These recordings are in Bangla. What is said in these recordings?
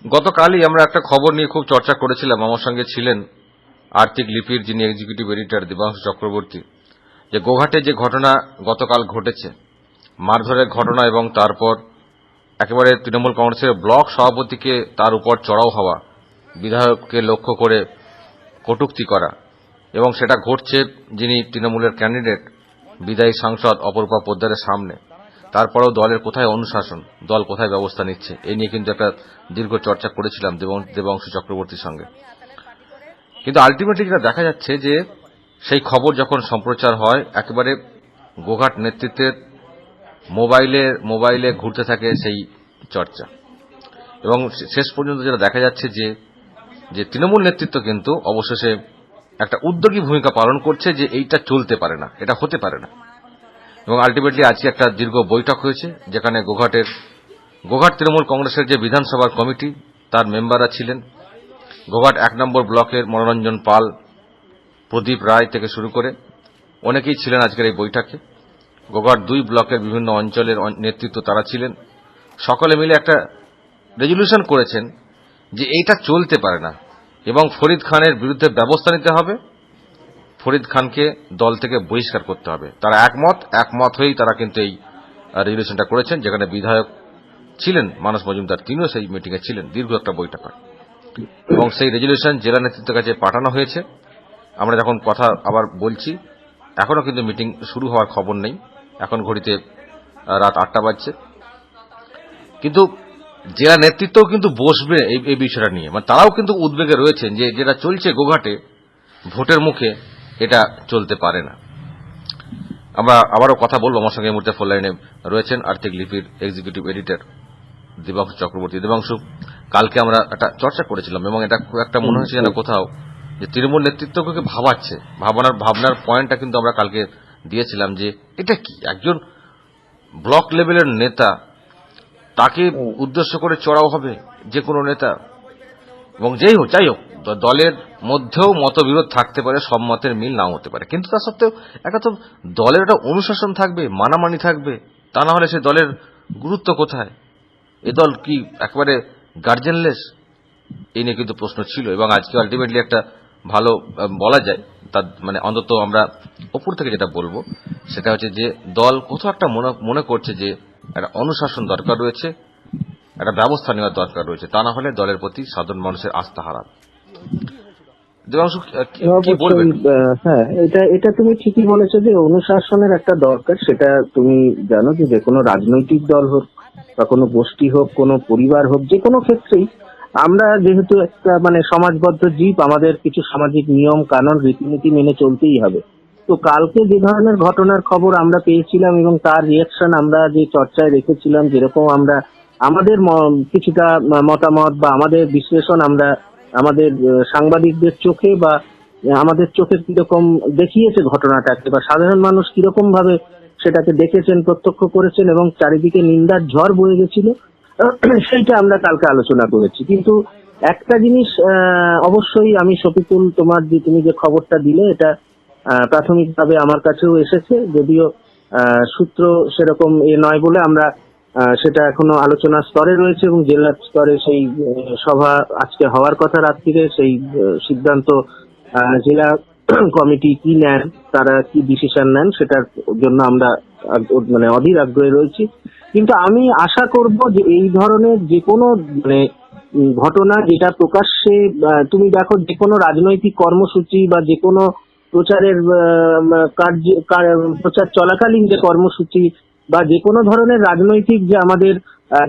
গতকালই আমরা একটা খবর নিয়ে খুব চর্চা করেছিলাম। আমার সঙ্গে ছিলেন আর্থিক লিপির যিনি এক্সিকিউটিভ এডিটর দেবাংশু চক্রবর্তী, যে গোঘাটে যে ঘটনা গতকাল ঘটেছে, মারধরের ঘটনা এবং তারপর একেবারে তৃণমূল কংগ্রেসের ব্লক সভাপতিকে তার উপর চড়াও হওয়া, বিধায়ককে লক্ষ্য করে কটূক্তি করা, এবং সেটা ঘটছে যিনি তৃণমূলের ক্যান্ডিডেট বিদায়ী সাংসদ অপরূপা পোদ্দারের সামনে। তারপরেও দলের কোথায় অনুশাসন, দল কোথায় ব্যবস্থা নিচ্ছে, এই নিয়ে কিন্তু একটা দীর্ঘ চর্চা করেছিলাম দেবাংশু চক্রবর্তীর সঙ্গে। কিন্তু আলটিমেটলি যেটা দেখা যাচ্ছে যে সেই খবর যখন সম্প্রচার হয়, একেবারে গোঘাট নেতৃত্বের মোবাইলে ঘুরতে থাকে সেই চর্চা, এবং শেষ পর্যন্ত যেটা দেখা যাচ্ছে যে তৃণমূল নেতৃত্ব কিন্তু অবশেষে একটা উদ্যোগী ভূমিকা পালন করছে যে এইটা চলতে পারে না, এটা হতে পারে না। এবং আলটিমেটলি আজকে একটা দীর্ঘ বৈঠক হয়েছে, যেখানে গোঘাট তৃণমূল কংগ্রেসের যে বিধানসভার কমিটি, তার মেম্বাররা ছিলেন। গোঘাট 1 নম্বর ব্লকের মনোরঞ্জন পাল, প্রদীপ রায় থেকে শুরু করে অনেকেই ছিলেন আজকের এই বৈঠকে। গোঘাট 2 ব্লকের বিভিন্ন অঞ্চলের নেতৃত্ব তারা ছিলেন। সকলে মিলে একটা রেজলিউশন করেছেন যে এইটা চলতে পারে না এবং ফরিদ খানের বিরুদ্ধে ব্যবস্থা নিতে হবে, ফরিদ খানকে দল থেকে বহিষ্কার করতে হবে। তারা একমত হয়েই তারা কিন্তু এই রেজলিউশনটা করেছেন, যেখানে বিধায়ক ছিলেন মানস মজুমদার, তিনিও সেই মিটিংয়ে ছিলেন। দীর্ঘ একটা বৈঠক হয় এবং সেই রেজলিউশন জেলা নেতৃত্বের কাছে পাঠানো হয়েছে। আমরা যখন কথা আবার বলছি, এখনো কিন্তু মিটিং শুরু হওয়ার খবর নেই। এখন ঘড়িতে রাত 8টা বাজছে, কিন্তু জেলা নেতৃত্বও কিন্তু বসবে এই বিষয়টা নিয়ে। মানে তারাও কিন্তু উদ্বেগে রয়েছেন যে যেটা চলছে গোঘাটে ভোটের মুখে, এটা চলতে পারে না। আমরা আবারও কথা বলবো। আমার সঙ্গে এই মুহূর্তে ফোন লাইনে রয়েছেন আর্থিক লিপির এক্সিকিউটিভ এডিটর দেবাংশু চক্রবর্তী। দেবাংশু, কালকে আমরা একটা চর্চা করেছিলাম এবং এটা খুব একটা মনে হচ্ছে যেন কোথাও যে তৃণমূল নেতৃত্বকে ভাবাচ্ছে, ভাবনার পয়েন্টটা কিন্তু আমরা কালকে দিয়েছিলাম যে এটা কি, একজন ব্লক লেভেলের নেতা, তাকে উদ্দেশ্য করে চড়াও হবে যে কোনো নেতা, এবং যাই হোক দলের মধ্যেও মতবিরোধ থাকতে পারে, সব মতের মিল নাও হতে পারে, কিন্তু তা সত্ত্বেও একটা তো দলের একটা অনুশাসন থাকবে, মানামানি থাকবে। তা না হলে সে দলের গুরুত্ব কোথায়? এ দল কি একেবারে গার্জেনলেস? এই নিয়ে কিন্তু প্রশ্ন ছিল, এবং আজকে আলটিমেটলি একটা ভালো বলা যায়, তার মানে অন্তত আমরা ওপর থেকে যেটা বলবো সেটা হচ্ছে যে দল কোথাও একটা মনে করছে যে একটা অনুশাসন দরকার রয়েছে, একটা ব্যবস্থা নেওয়ার দরকার রয়েছে। তা না হলে দলের প্রতি সাধারণ মানুষের আস্থা হারাবে। দেবাংশু, কি বলবেন? হ্যাঁ, এটা তুমি ঠিকই বলেছো যে অনুশাসনের একটা দরকার। সেটা তুমি জানো যে কোনো রাজনৈতিক দল হোক বা কোনো গোষ্ঠী হোক, কোনো পরিবার হোক, যে কোনো ক্ষেত্রেই আমরা যেহেতু একটা সমাজবদ্ধ জীব, আমাদের কিছু সামাজিক নিয়ম কানুন রীতিনীতি মেনে চলতেই হবে। তো কালকে যে ধরনের ঘটনার খবর আমরা পেয়েছিলাম এবং তার রিয়াকশন আমরা যে চর্চায় রেখেছিলাম, যেরকম আমরা আমাদের কিছুটা মতামত বা আমাদের বিশ্লেষণ আমরা আমাদের সাংবাদিকদের চোখে বা আমাদের চোখে কিরকম দেখিয়েছে ঘটনাটাকে, বা সাধারণ মানুষ কিরকম ভাবে সেটাকে দেখেছেন, প্রত্যক্ষ করেছেন এবং চারিদিকে নিন্দার ঝড় বয়ে গেছিল, সেইটা আমরা কালকে আলোচনা করেছি। কিন্তু একটা জিনিস অবশ্যই আমি শফিকুল, তুমি যে খবরটা দিলে, এটা প্রাথমিকভাবে আমার কাছেও এসেছে, যদিও সূত্র সেরকম নয় বলে আমরা সেটা এখনো আলোচনার স্তরে রয়েছে এবং জেলা স্তরে সেই সভা আজকে হওয়ার কথা রাত্রিরে। সেই সিদ্ধান্ত জেলা কমিটি কি নেন, তারা কি ডিসিশন নেন, সেটার জন্য আমরা অধীর আগ্রহে রয়েছি। কিন্তু আমি আশা করব যে এই ধরনের যে কোনো ঘটনা যেটা প্রকাশ্যে, তুমি দেখো যে কোনো রাজনৈতিক কর্মসূচি বা যে কোনো প্রচারের প্রচার চলাকালীন যে কর্মসূচি বা যে কোনো ধরনের রাজনৈতিক যে আমাদের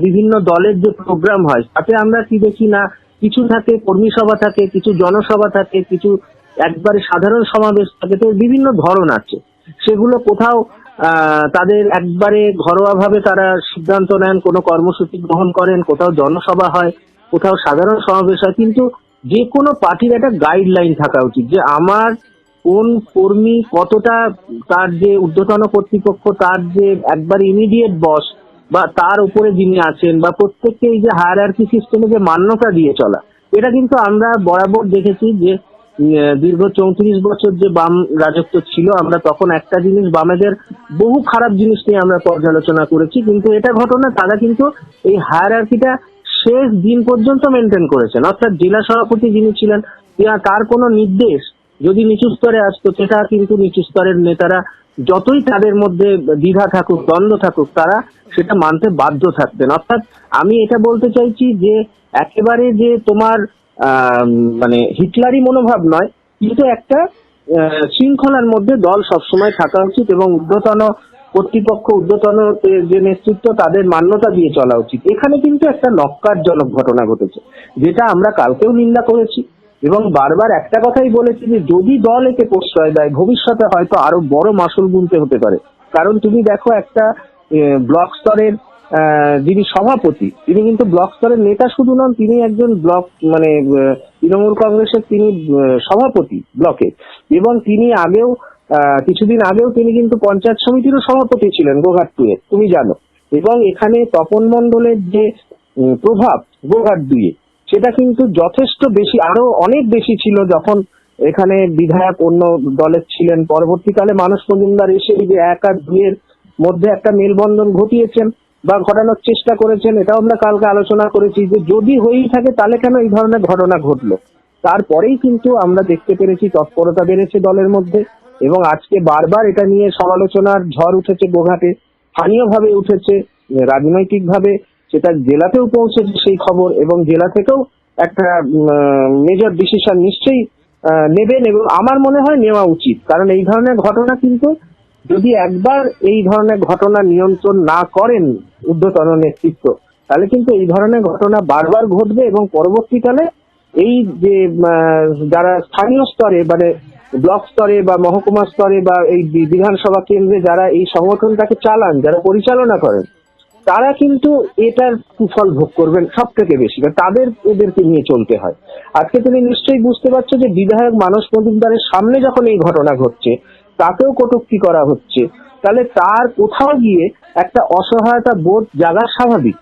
বিভিন্ন দলের যে প্রোগ্রাম হয়, তাতে আমরা কি দেখি না, কিছু থাকে কর্মী সভা থাকে, কিছু জনসভা থাকে, কিছু একবারে সাধারণ সমাবেশ থাকে। তো বিভিন্ন ধরন আছে, সেগুলো কোথাও তাদের একবারে ঘরোয়া ভাবে তারা সিদ্ধান্ত নেন, কোনো কর্মসূচি গ্রহণ করেন, কোথাও জনসভা হয়, কোথাও সাধারণ সমাবেশ হয়। কিন্তু যে কোনো পার্টির একটা গাইডলাইন থাকা উচিত যে আমার কোন কর্মী কতটা, তার যে ঊর্ধ্বতন কর্তৃপক্ষ, তার যে একবার ইমিডিয়েট বস বা তার উপরে যিনি আছেন, বা প্রত্যেককে এই যে হায়ারার্কি সিস্টেমে যে মান্যতা দিয়ে চলা, এটা কিন্তু আমরা বরাবর দেখেছি যে দীর্ঘ 34 বছর যে বাম রাজত্ব ছিল, আমরা তখন একটা জিনিস, বামেদের বহু খারাপ জিনিস নিয়ে আমরা পর্যালোচনা করেছি, কিন্তু এটা ঘটনা তারা কিন্তু এই হায়ারার্কিটা শেষ দিন পর্যন্ত মেনটেন করেছেন। অর্থাৎ জেলা সভাপতি যিনি ছিলেন তার কোনো নির্দেশ যদি নিচু স্তরে আসতো, সেটা কিন্তু নিচু স্তরের নেতারা যতই তাদের মধ্যে দ্বিধা থাকুক, দ্বন্দ্ব থাকুক, তারা সেটা মানতে বাধ্য থাকতেন। অর্থাৎ আমি এটা বলতে চাইছি যে একেবারে যে তোমার মানে হিটলারি মনোভাব নয়, কিন্তু একটা শৃঙ্খলার মধ্যে দল সবসময় থাকা উচিত এবং ঊর্ধ্বতন কর্তৃপক্ষ, ঊর্ধ্বতন যে নেতৃত্ব, তাদের মান্যতা দিয়ে চলা উচিত। এখানে কিন্তু একটা নক্কারজনক ঘটনা ঘটেছে, যেটা আমরা কালকেও নিন্দা করেছি এবং বারবার একটা কথাই বলেছি যে যদি দল একে প্রশ্রয় দেয়, ভবিষ্যতে হয়তো আরো বড় মাসুল গুনতে হতে পারে। কারণ তুমি দেখো, একটা ব্লক স্তরের যিনি সভাপতি, তিনি কিন্তু ব্লক স্তরের নেতা শুধু নন, তিনি একজন ব্লক মানে তৃণমূল কংগ্রেসের তিনি সভাপতি ব্লকে, এবং তিনি আগেও কিছুদিন আগেও তিনি কিন্তু পঞ্চায়েত সমিতিরও সভাপতি ছিলেন গোঘাট 2 এর, তুমি জানো। এবং এখানে তপন মণ্ডলের যে প্রভাব গোঘাট 2 এ, সেটা কিন্তু যথেষ্ট বেশি, আরো অনেক বেশি ছিল যখন এখানে বিধায়ক অন্য দলের ছিলেন। পরবর্তীকালে মানস মজুমদার এসে এই যে 1 আর 2 এর মধ্যে একটা মেলবন্ধন ঘটিয়েছেন বা ঘটানোর চেষ্টা করেছেন, এটাও আমরা কালকে আলোচনা করেছি যে যদি হয়েই থাকে তাহলে কেন এই ধরনের ঘটনা ঘটলো। তারপরেই কিন্তু আমরা দেখতে পেরেছি তৎপরতা বেড়েছে দলের মধ্যে, এবং আজকে বারবার এটা নিয়ে সমালোচনার ঝড় উঠেছে গোঘাটে, স্থানীয়ভাবে উঠেছে, রাজনৈতিকভাবে সেটা জেলাতেও পৌঁছেছে সেই খবর, এবং জেলা থেকেও একটা মেজর ডিসিশন নিশ্চয়ই নেবেন এবং আমার মনে হয় নেওয়া উচিত। কারণ এই ধরনের ঘটনা কিন্তু যদি একবার এই ধরনের ঘটনা নিয়ন্ত্রণ না করেন ঊর্ধ্বতন নেতৃত্ব, তাহলে কিন্তু এই ধরনের ঘটনা বারবার ঘটবে এবং পরবর্তীকালে এই যে যারা স্থানীয় স্তরে মানে ব্লক স্তরে বা মহকুমা স্তরে বা এই বিধানসভা কেন্দ্রে যারা এই সংগঠনটাকে চালান, যারা পরিচালনা করেন, তারা কিন্তু এটার কুফল ভোগ করবেন সব থেকে বেশি, তাদের এদেরকে নিয়ে চলতে হয়। আজকে তুমি নিশ্চয়ই বুঝতে পারছো যে বিধায়ক মানস মজুমদারের সামনে যখন এই ঘটনা ঘটছে, তাকেও কটূক্তি করা হচ্ছে, তাহলে তার কোথাও গিয়ে একটা অসহায়তা বোধ জাগা স্বাভাবিক।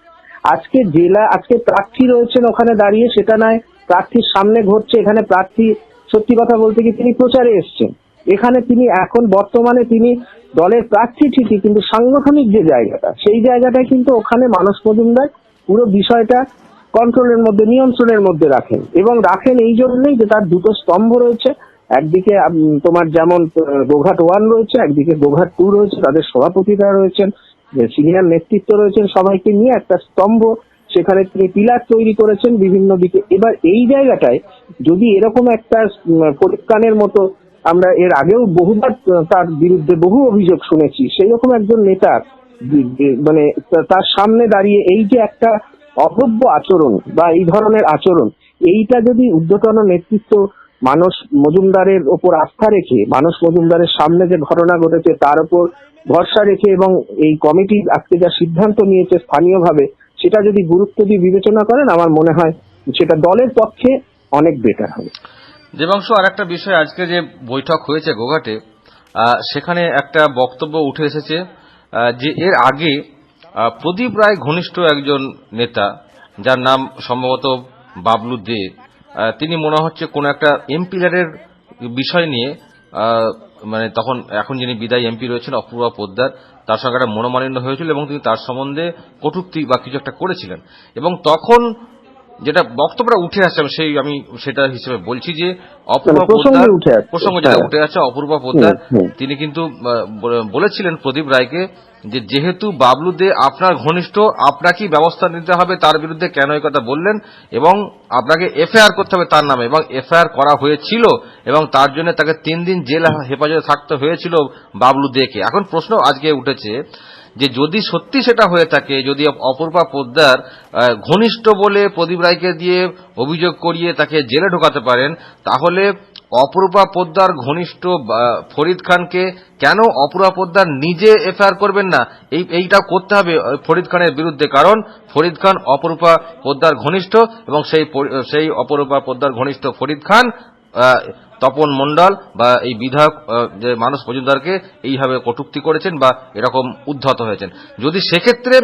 আজকে প্রার্থী রয়েছেন ওখানে দাঁড়িয়ে, সেটা নয় প্রার্থীর সামনে ঘটছে, এখানে প্রার্থী সত্যি কথা বলতে কি তিনি প্রচারে এসছেন, এখানে তিনি এখন বর্তমানে তিনি দলের প্রার্থী ঠিকই, কিন্তু সাংগঠনিক যে জায়গাটা, সেই জায়গাটায় কিন্তু ওখানে মানস মজুমদার পুরো বিষয়টা কন্ট্রোলের মধ্যে, নিয়ন্ত্রণের মধ্যে রাখেন, এবং রাখেন এই জন্যই যে তার দুটো স্তম্ভ রয়েছে। একদিকে তোমার যেমন গোঘাট 1 রয়েছে, একদিকে গোঘাট 2 রয়েছে, তাদের সভাপতিরা রয়েছেন, সিনিয়র নেতৃত্ব রয়েছেন, সবাইকে নিয়ে একটা স্তম্ভ, সেখানে তিনি পিলার তৈরি করেছেন বিভিন্ন দিকে। এবার এই জায়গাটায় যদি এরকম একটা পরীক্ষানের মতো, আমরা এর আগেও বহুবার তার বিরুদ্ধে বহু অভিযোগ শুনেছি, সেই রকম একজন নেতার মানে তার সামনে দাঁড়িয়ে এই যে একটা অভব্য আচরণ বা এই ধরনের আচরণ, এইটা যদি ঊর্ধ্বতন নেতৃত্ব মানস মজুমদারের ওপর আস্থা রেখে, মানস মজুমদারের সামনে যে ঘটনা ঘটেছে তার উপর ভরসা রেখে, এবং এই কমিটি আজকে যা সিদ্ধান্ত নিয়েছে স্থানীয়ভাবে, সেটা যদি গুরুত্ব দিয়ে বিবেচনা করেন, আমার মনে হয় সেটা দলের পক্ষে অনেক বেটার হবে। দেবাংশু, আর একটা বিষয়, আজকে যে বৈঠক হয়েছে গোঘাটে, সেখানে একটা বক্তব্য উঠে এসেছে যে এর আগে প্রদীপ রায় ঘনিষ্ঠ একজন নেতা, যার নাম সম্ভবত বাবলু দে, তিনি মনে হচ্ছে কোন একটা এমপিলারের বিষয় নিয়ে মানে তখন এখন যিনি বিদায়ী এমপি রয়েছেন অপূর্বা পোদ্দার, তার সঙ্গে একটা মনোমালিন্য হয়েছিল এবং তিনি তার সম্বন্ধে কটূক্তি বা কিছু একটা করেছিলেন। এবং তখন যেটা বক্তব্যটা উঠে আসছে, আমি সেটা হিসেবে বলছি যে অপূর্বা পোদ্দার প্রসঙ্গ যেটা উঠে আসছে, অপূর্বা পোদ্দার তিনি কিন্তু বলেছিলেন প্রদীপ রায়কে যে যেহেতু বাবলু দে আপনার ঘনিষ্ঠ, আপনাকেই ব্যবস্থা নিতে হবে তার বিরুদ্ধে, কেন এই কথা বললেন, এবং আপনাকে এফআইআর করতে হবে তার নামে, এবং এফআইআর করা হয়েছিল এবং তার জন্য তাকে 3 দিন জেল হেফাজতে থাকতে হয়েছিল বাবলু দেকে। এখন প্রশ্ন আজকে উঠেছে যে যদি সত্যি সেটা হয়ে থাকে, যদি অপূর্বা পোদ্দার ঘনিষ্ঠ বলে প্রদীপ রায়কে দিয়ে অভিযোগ করিয়ে তাকে জেলে ঢোকাতে পারেন, তাহলে অপূর্বা পোদ্দার ঘনিষ্ঠ ফরিদ খানকে কেন অপূর্বা পোদ্দার নিজে এফআইআর করবেন না? এইটা করতে হবে ফরিদ খানের বিরুদ্ধে, কারণ ফরিদ খান অপূর্বা পোদ্দার ঘনিষ্ঠ, এবং সেই অপূর্বা পোদ্দার ঘনিষ্ঠ ফরিদ খান তপন মণ্ডল বা এই বিধায়ক যে মানস মজুমদারকে এইভাবে কটূক্তি করেছেন বা এরকম উদ্ধত হয়েছেন। যদি সেক্ষেত্রে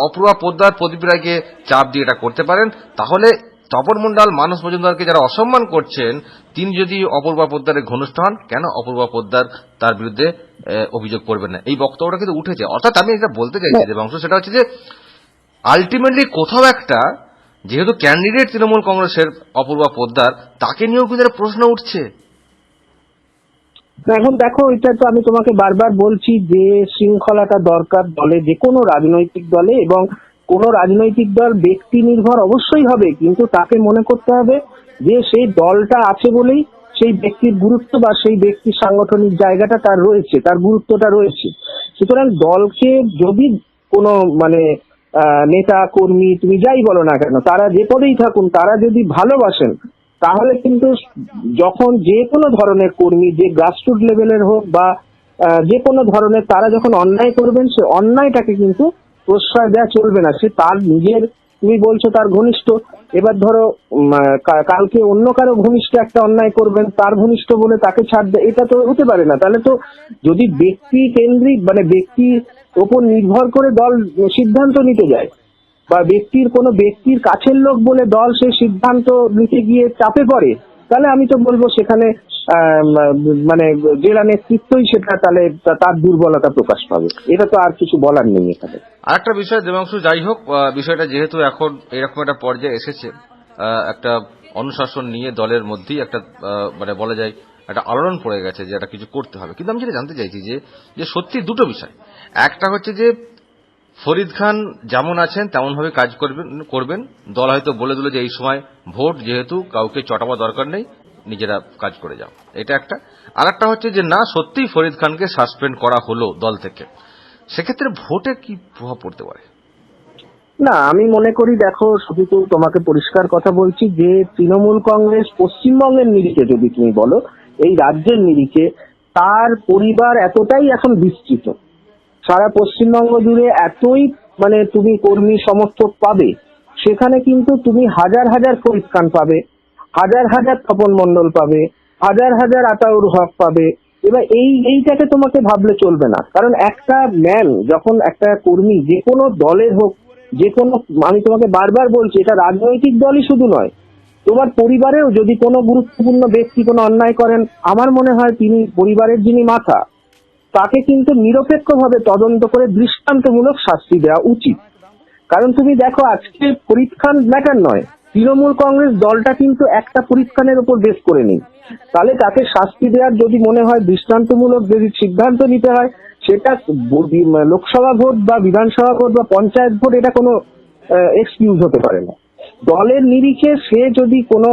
অপূর্বা পোদ্দার প্রদীপ রায়কে চাপ দিয়ে এটা করতে পারেন, তাহলে তপন মণ্ডল মানস মজুমদারকে যারা অসম্মান করছেন, তিনি যদি অপূর্বা পোদ্দারের ঘনিষ্ঠ হন, কেন অপূর্বা পোদ্দার তার বিরুদ্ধে অভিযোগ করবেন না? এই বক্তব্যটা কিন্তু উঠেছে। অর্থাৎ আমি এটা বলতে চাইছি যে অংশ, সেটা হচ্ছে যে আলটিমেটলি কোথাও একটা যেহেতু ক্যান্ডিডেট তৃণমূল কংগ্রেসের অপূর্বা পোদ্দার, তাকে নিয়েও কিন্তু একটা প্রশ্ন উঠছে। না, এখন দেখো, এটা তো আমি তোমাকে বারবার বলছি যে শৃঙ্খলাটা দরকার দলে, যে কোনো রাজনৈতিক দলে, এবং কোনো রাজনৈতিক দল ব্যক্তি নির্ভর অবশ্যই হবে, কিন্তু তাকে মনে করতে হবে যে সেই দলটা আছে বলেই সেই ব্যক্তির গুরুত্ব বা সেই ব্যক্তির সাংগঠনিক জায়গাটা তার রয়েছে, তার গুরুত্বটা রয়েছে। সুতরাং দলকে যদি কোনো মানে নেতা কর্মী তুমি যাই বলো না কেন, তারা যে পদেই থাকুন, তারা যদি ভালোবাসেন, তাহলে কিন্তু যখন যে কোনো ধরনের কর্মী, যে গ্রাসরুট লেভেলের হোক বা যে কোনো ধরনের, তারা যখন অন্যায় করবেন, সে অন্যায়টাকে কিন্তু প্রশ্রয় দেওয়া চলবে না। সে তার নিজের, তুমি বলছো তার ঘনিষ্ঠ, এবার ধরো কালকে অন্য কারো ঘনিষ্ঠ একটা অন্যায় করবেন, তার ঘনিষ্ঠ বলে তাকে ছাড় দেয়, এটা তো হতে পারে না। তাহলে তো যদি ব্যক্তি কেন্দ্রিক মানে ব্যক্তির ওপর নির্ভর করে দল সিদ্ধান্ত নিতে যায়, বা কোনো ব্যক্তির কাছের লোক বলে দল সেই সিদ্ধান্ত নিতে গিয়ে চাপে পড়ে, তাহলে আমি তো বলবো সেখানে মানে জেলা নেতৃত্বই সেটা, তাহলে তার দুর্বলতা প্রকাশ পাবে। এটা তো আর কিছু বলার নেই এখানে। আরেকটা বিষয় দেবাংশু, যাই হোক, বিষয়টা যেহেতু এখন এরকম একটা পর্যায়ে এসেছে, একটা অনুশাসন নিয়ে দলের মধ্যেই একটা মানে বলা যায় একটা আলোড়ন পড়ে গেছে যে একটা কিছু করতে হবে। কিন্তু আমি যেটা জানতে চাইছি যে সত্যি দুটো বিষয়। একটা হচ্ছে যে ফরিদ খান যেমন আছেন তেমন ভাবে কাজ করবেন। দল হয়তো বলে দিল যে এই সময় ভোট, যেহেতু কাউকে চটাবা দরকার নেই, নিজেরা কাজ করে যাও, এটা একটা। আর একটা হচ্ছে যে না, সত্যিই ফরিদ খানকে সাসপেন্ড করা হলো দল থেকে, সেক্ষেত্রে ভোটে কি প্রভাব পড়তে পারে? না, আমি মনে করি, দেখো শফিকুল, তোমাকে পরিষ্কার কথা বলছি যে তৃণমূল কংগ্রেস পশ্চিমবঙ্গের নিরিখে যদি তুমি বলো, এই রাজ্যের নিরিখে তার পরিবার এতটাই এখন বিস্তৃত, সারা পশ্চিমবঙ্গ জুড়ে এতই মানে তুমি কর্মী সমর্থক পাবে, সেখানে কিন্তু তুমি হাজার হাজার ফরিদ খান পাবে, হাজার হাজার তপন মণ্ডল পাবে, হাজার হাজার আতাউর হক পাবে। এবার এইটাকে তোমাকে ভাবলে চলবে না, কারণ একটা ম্যান যখন, একটা কর্মী যে কোনো দলের হোক, যে কোনো, আমি তোমাকে বারবার বলছি, এটা রাজনৈতিক দলই শুধু নয়, তোমার পরিবারেও যদি কোনো গুরুত্বপূর্ণ ব্যক্তি কোনো অন্যায় করেন, আমার মনে হয় তিনি পরিবারের যিনি মাথা, তাকে কিন্তু নিরপেক্ষভাবে তদন্ত করে দৃষ্টান্তমূলক শাস্তি দেওয়া উচিত। কারণ তুমি দেখো, আজকে ফরিদ খান ম্যাটার নয়, তৃণমূল কংগ্রেস দলটা কিন্তু একটা ফরিদ খানের উপর বেস করে নেই। তাহলে তাকে শাস্তি দেওয়ার যদি মনে হয়, দৃষ্টান্তমূলক যদি সিদ্ধান্ত নিতে হয়, সেটা লোকসভা ভোট বা বিধানসভা ভোট বা পঞ্চায়েত ভোট, এটা কোনো এক্সকিউজ হতে পারে না। দলের নিরিখে সে যদি কোনো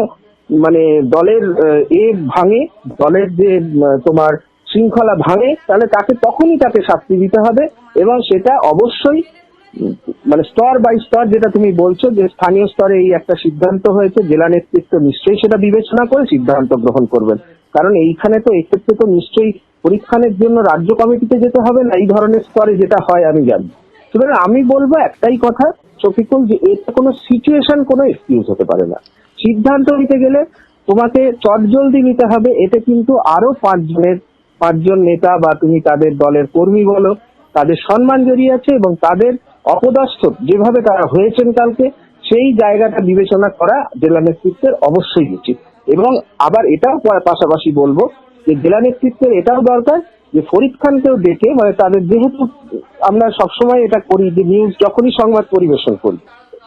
মানে দলের ভাঙে, দলের যে তোমার শৃঙ্খলা ভাঙে, তাহলে তখনই তাকে শাস্তি দিতে হবে। এবং সেটা অবশ্যই মানে স্তর বাই স্তর, যেটা তুমি বলছো যে স্থানীয় স্তরে এই একটা সিদ্ধান্ত হয়েছে, জেলা নেতৃত্ব নিশ্চয়ই সেটা বিবেচনা করে সিদ্ধান্ত গ্রহণ করবেন। কারণ এইখানে তো এক্ষেত্রে তো নিশ্চয়ই পরীক্ষানের জন্য রাজ্য কমিটিতে যেতে হবে না, এই ধরনের স্তরে যেটা হয় আমি জানি। সুতরাং আমি বলবো একটাই কথা শফিকুল, যে এটা কোনো সিচুয়েশন, কোনো এক্সকিউজ হতে পারে না। সিদ্ধান্ত নিতে গেলে তোমাকে চটজলদি নিতে হবে। এতে কিন্তু আরো পাঁচজন নেতা বা তুমি তাদের দলের কর্মী বলো, তাদের সম্মান জড়িয়ে আছে, এবং তাদের অপদস্থ যেভাবে তারা হয়েছেন কালকে, সেই জায়গাটা বিবেচনা করা জেলা নেতৃত্বের অবশ্যই উচিত। এবং আবার এটাও পাশাপাশি বলবো যে জেলা নেতৃত্বের এটাও দরকার যে ফরিদ খানকেও ডেকে, মানে তাদের, যেহেতু আমরা সবসময় এটা করি যে নিউজ যখনই সংবাদ পরিবেশন করি,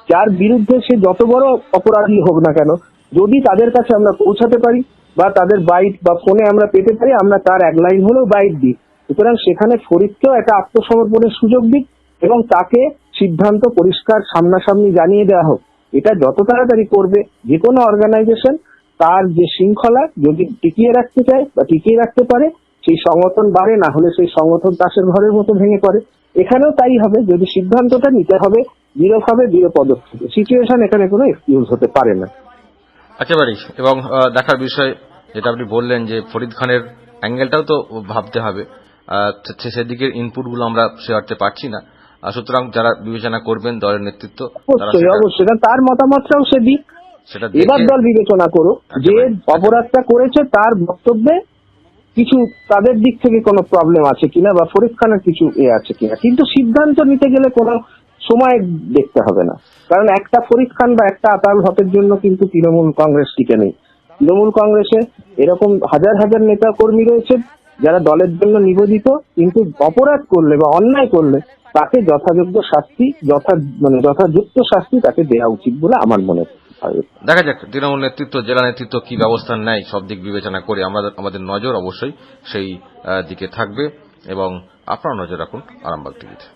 যার বিরুদ্ধে সে যত বড় অপরাধী হোক না কেন, যদি তাদের কাছে আমরা পৌঁছাতে পারি বা তাদের বাইট বা ফোনে আমরা পেতে পারি, আমরা তার এক লাইন হলেও বাইট দিই। সুতরাং সেখানে ফরিদকেও একটা আত্মসমর্পণের সুযোগ দিক, এবং তাকে সিদ্ধান্ত পরিষ্কার সামনাসামনি জানিয়ে দেওয়া হোক। এটা যত তাড়াতাড়ি করবে যে কোনো অর্গানাইজেশন, তার যে শৃঙ্খলা যদি টিকিয়ে রাখতে চায় বা টিকিয়ে রাখতে পারে, সেই সংগঠন বাড়ে, না হলে সেই সংগঠন তাসের ঘরের মতো ভেঙে পড়ে। এখানেও তাই হবে, যদি সিদ্ধান্তটা নিতে হবে দৃঢ়ভাবে, দৃঢ় পদক্ষেপে, সিচুয়েশন এখানে কোনো এক্সকিউজ হতে পারে না। একেবারেই। এবং দেখার বিষয় যেটা আপনি বললেন যে ফরিদ খানের অ্যাঙ্গেলটাও তো ভাবতে হবে, সেদিকের ইনপুটগুলো আমরা শেয়ারতে পারছি না। সুতরাং যারা বিবেচনা করবেন দলের নেতৃত্ব, অবশ্যই অবশ্যই, কারণ তার মতামতটাও সে দিক। সেটা এবার দেখে দল বিবেচনা করুক যে অপরাধটা করেছে, তার বক্তব্যে কিছু তাদের দিক থেকে কোনো প্রবলেম আছে কিনা বা ফরিদ খানের কিছু আছে কিনা। কিন্তু সিদ্ধান্ত নিতে গেলে কোনো সময় দেখতে হবে না, কারণ একটা ফরিদ খান বা একটা আতাউল হকের জন্য কিন্তু তৃণমূল কংগ্রেস টিকে নেই। তৃণমূল কংগ্রেসে এরকম হাজার হাজার নেতা কর্মী রয়েছে, যারা দলের জন্য নিবেদিত কিন্তু অপরাধ করলে বা অন্যায় করলে তাকে যথাযোগ্য শাস্তি যথাযুক্ত শাস্তি তাকে দেওয়া উচিত বলে আমার মনে হয়। দেখা যাক তৃণমূল নেতৃত্ব, জেলা নেতৃত্ব কি ব্যবস্থা নেয়, সব দিক বিবেচনা করে আমাদের নজর অবশ্যই সেই দিকে থাকবে এবং আপনারা নজর রাখুন আরামবাগ টিভিতে।